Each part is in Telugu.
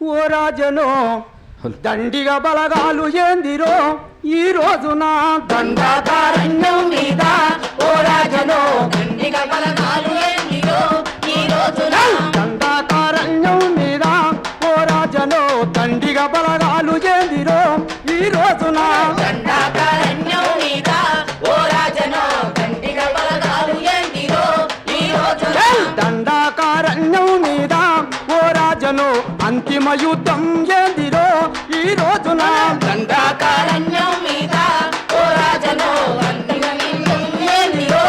ఓ రాజనో దండిగా బలగాలు ఏందిరో ఈ రోజున దండాకారణ్యం మీద ఓ రాజనో దండిగా బలగాలు ఏందిరో ఈ రోజున దండాకారణ్యం మీద ఓ రాజనో దండిగా బలగాలు ఏందిరో ఈ రోజున దండాకారణ్యం మీద ఓ రాజనో దండిగా బలగాలు ఏందిరో ఈ రోజున దండాకారణ్యం మీద ఓ రాజనో అంతిమ యుద్ధం ఏందిరో ఈ రోజున దండాకారణ్యం మీద ఓ రాజనో అంతిమ యుద్ధం ఏందిరో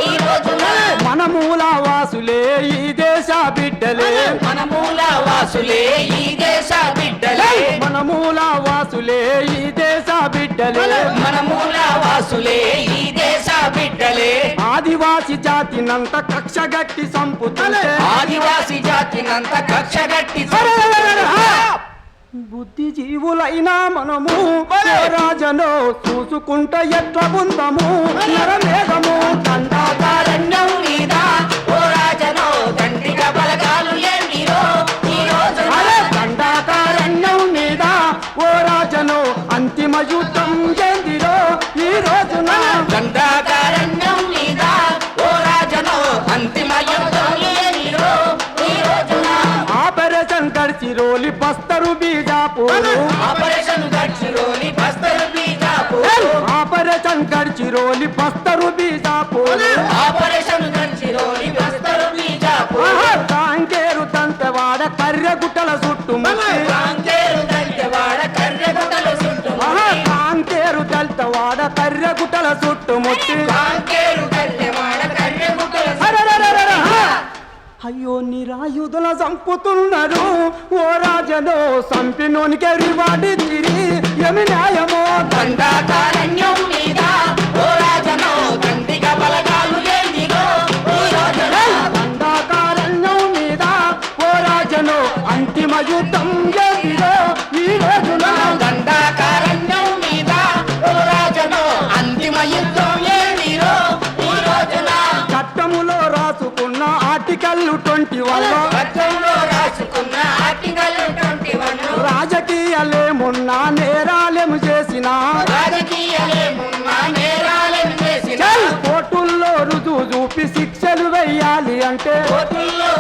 ఈ రోజున మన మూల వాసులే ఈ దేశ బిడ్డలే మన మూల వాసులే ఈ దేశ బిడ్డలే మన మూల వాసులే ఈ దేశ బిడ్డలే మన మూల వాసులే ఈ దేశ బిడ్డలే ఆదివాసి జాతినంత కక్షగట్టి సంపుతుంటే ఆదివాసి జాతినంత కక్షగట్టి బుద్ధిజీవులైనా మనము ఓ రాజనో చూసుకుంట ఎట్ల ఉందము నరమేఘము దండాకారణ్యం మీద ఓ రాజనో దండిగా బలగాలు ఏందిరో ఈ రోజున దండాకారణ్యం మీద ఓ రాజనో అంతిమ యుద్ధం ఏందిరో ఈ రోజున దండాకారణ్యం మీద ఓ రాజనో అంతిమ యుద్ధం ఏందిరో ఈ రోజున operation Gadchiroli Bastar Bijapur operation Gadchiroli Bastar Bijapur operation Gadchiroli Bastar Bijapur operation Gadchiroli Bastar Bijapur Kanker Dantewada కర్రెగుట్టల చుట్టుముట్టి కాంకేరు దంతెవాడ కర్రెగుట్టల చుట్టుముట్టి కాంకేరు తల్తవాడ కర్రెగుట్టల చుట్టుముట్టి కాంకేరు దంతెవాడ కర్రెగుట్టల అరరరరర! అయ్యో నిరాయుధుల చంపుతున్నారు ఓ రాజనో సంపినోనికే రివార్డిచ్చిరి ఏమి న్యాయమో దండాకారణ్యం మీద ఓ రాజనో దండిగా బలగాలు ఏందిరో ఈ రోజున దండాకారణ్యం మీద ఓ రాజనో అంతిమ యుద్ధం ఏందిరో ఈ రోజున దండాకారణ్యం మీద ఓ రాజనో అంతిమ యుద్ధం ఏందిరో ఈ రోజున చట్టములో రాసుకున్న ఆర్టికల్ 21 పత్రంలో రాసుకున్న ఆర్టికల్ 21 రాజకీయాలేమున్నా నేరాలేము చేసిన రాజకీయాలేమున్నా నేరాలను చేసిన కోర్టుల్లో రుజువు చూపి శిక్షలు వెయ్యాలి అంటే కోర్టుల్లో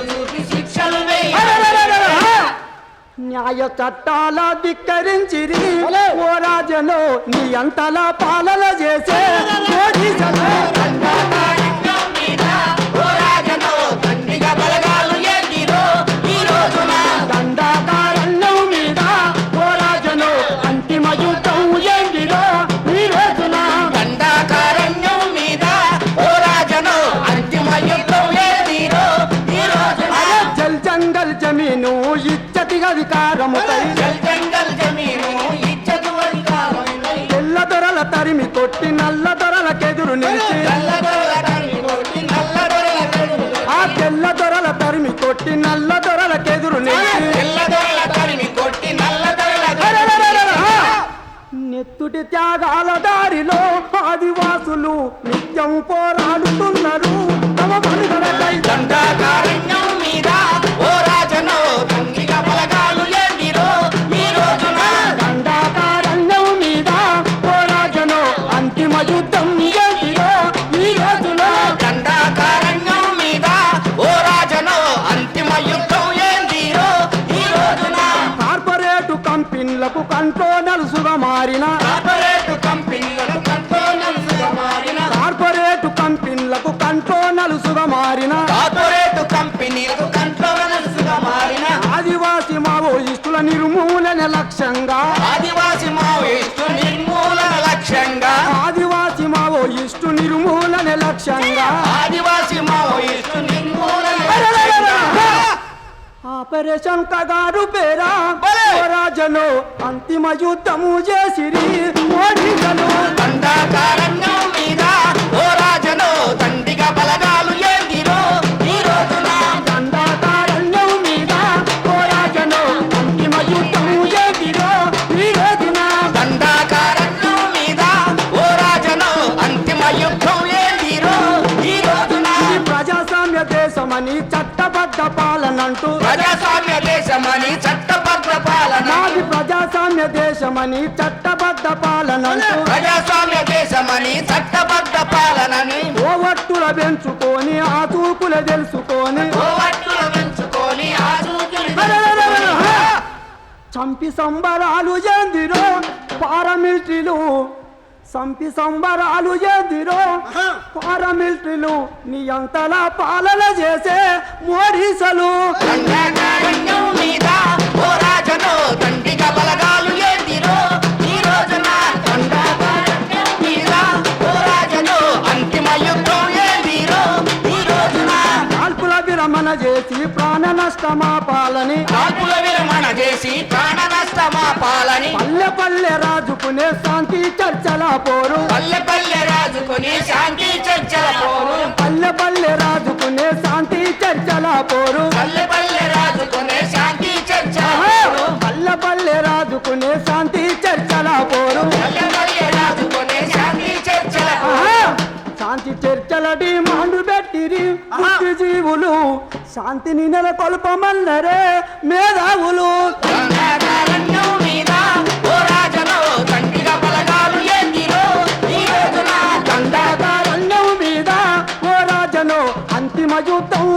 చూపి శిక్షలు వేయాలి న్యాయ చట్టాల ధిక్కరించిరి ఓ రాజనో నీ అంతలా పాలన చేసే పోలీసులు. దండాకారణ్యం మీద ఓ రాజనో దండిగా బలగాలు ఏందిరో ఈ రోజున దండాకారణ్యం మీద ఓ రాజనో అంతిమ యుద్ధం ఏందిరో ఈ రోజున దండాకారణ్యం మీద ఓ రాజనో అంతిమ యుద్ధం ఏందిరో ఈ రోజున జల్ జంగల్ జమీను ఇచ్చటి అధికారముపై జల్ జంగల్ జమీను ఇచ్చటు అధికారముపై తెల్ల దొరల తరిమి కొట్టి నల్ల దొరలకెదురు నిలిచి నల్లదొరల తరిమి కొట్టి నల్లదొరల తరిమి ఆ తెల్ల దొరల తరిమి కొట్టి నల్ల దొరలకెదురు నిలిచి తెల్లదొరల తరిమి కొట్టి నల్లదొరల తరిమి నెత్తుటి త్యాగాల దారిలో ఆదివాసులు నిత్యం పోరాడుతున్నారు తమ మనుగడకై దండాకారణ్యం మీద ఓ రాజనో దండిగా బలగాలు ఏందిరో ఈ రోజున దండాకారణ్యం మీద ఓ రాజనో అంతిమ యుద్ధం ఏందిరో ఈ రోజున దండాకారణ్యం మీద ఓ రాజనో అంతిమ యుద్ధం ఏందిరో ఈ రోజున కార్పొరేటు కంపెనీలకు కంట్రోనర్సుగా మారిన కార్పొరేట్ కంపెనీలకు కంట్రోనర్స్గా మారిన కార్పొరేటు కంపెనీలకు కంట్రోనర్సుగా మారిన కార్పొరేట్ కంపెనీలకు కంట్రోనర్స్గా మారిన ఆదివాసి మావోయిస్టుల నిర్మూలన లక్ష్యంగా ఆదివాసి మావోయిస్టు నిర్మూలన లక్ష్యంగా ఆదివాసి మావోయిస్టు నిర్మూలన లక్ష్యంగా ఆదివాసి మావోయిస్టు నిర్మూలన లక్ష్యంగా ఆపరేషన్ కగారు పేరా ఓ రాజనో అంతిమ యుద్ధము చేసిరి ఓడిగలు దండాకారణ్యం మీద ఓ రాజనో దండిగా బలగాలు ఏందిరో ఈ రోజున దండాకారణ్యం మీద ఓ రాజనో అంతిమ యుద్ధము చేసిరో ఈ రోజున దండాకారణ్యం మీద ఓ రాజనో అంతిమ యుద్ధం ఏందిరో ఈ రోజున ఇది ప్రజాస్వామ్య దేశమని చట్టబద్ధ పాలనంటూ ప్రజాస్వామ్య దేశమని చట్ట ప్రజాస్వామ్య దేశమని చట్టబద్ధ పాలనంటూ ప్రజాస్వామ్య దేశమని చట్టబద్ధ పాలనని ఓవట్టుల పెంచుకొని ఆ తూకుల తెలుసుకొని కోవట్టులు పెంచుకొని ఆ సూచులు చంపి సంబరాలు చెందిరో పారామిలిటరీలు చంపి సంబరాలు చెందిరో పారామిలిటరీలు నీ అంతలా పాలన చేసే మోడీసలు దండకారణ్యం మీద ఓ రాజను దండిగా బలగాలు ఏందిరో ఈ రోజున దండకారణ్యం మీద ఓ రాజను అంతిమ యుద్ధం ఏందిరో ఈ రోజున కాల్పుల విరమణ చేసి ప్రాణ నష్టమాపాలని కాల్పుల విరమణ చేసి ప్రాణ నష్టమాపాలని పల్లె పల్లె రాజుకునే శాంతి చర్చల పోరు పల్లె పల్లె రాజుకొని శాంతి చర్చల పోరు పల్లె పల్లె రాజుకునే శాంతి చర్చల పోరు పల్లె పల్లె రాజుకొని శాంతి చర్చల పోరు పల్లె పల్లె రాజుకునే శాంతి చర్చల పోరు పల్లె పల్లె రాజుకొని శాంతి చర్చల పోరు ఆహా! శాంతి చర్చల డిమాండ్ పెట్టిరి బుద్ధిజీవులు శాంతిని నెలకొల్పమన్నరే మేధావులు దండకారణ్యం మీద ఓ రాజను దండిగా బలగాలు ఏందిరో ఈ రోజున దండకారణ్యం మీద ఓ రాజను అంతిమ యుద్ధం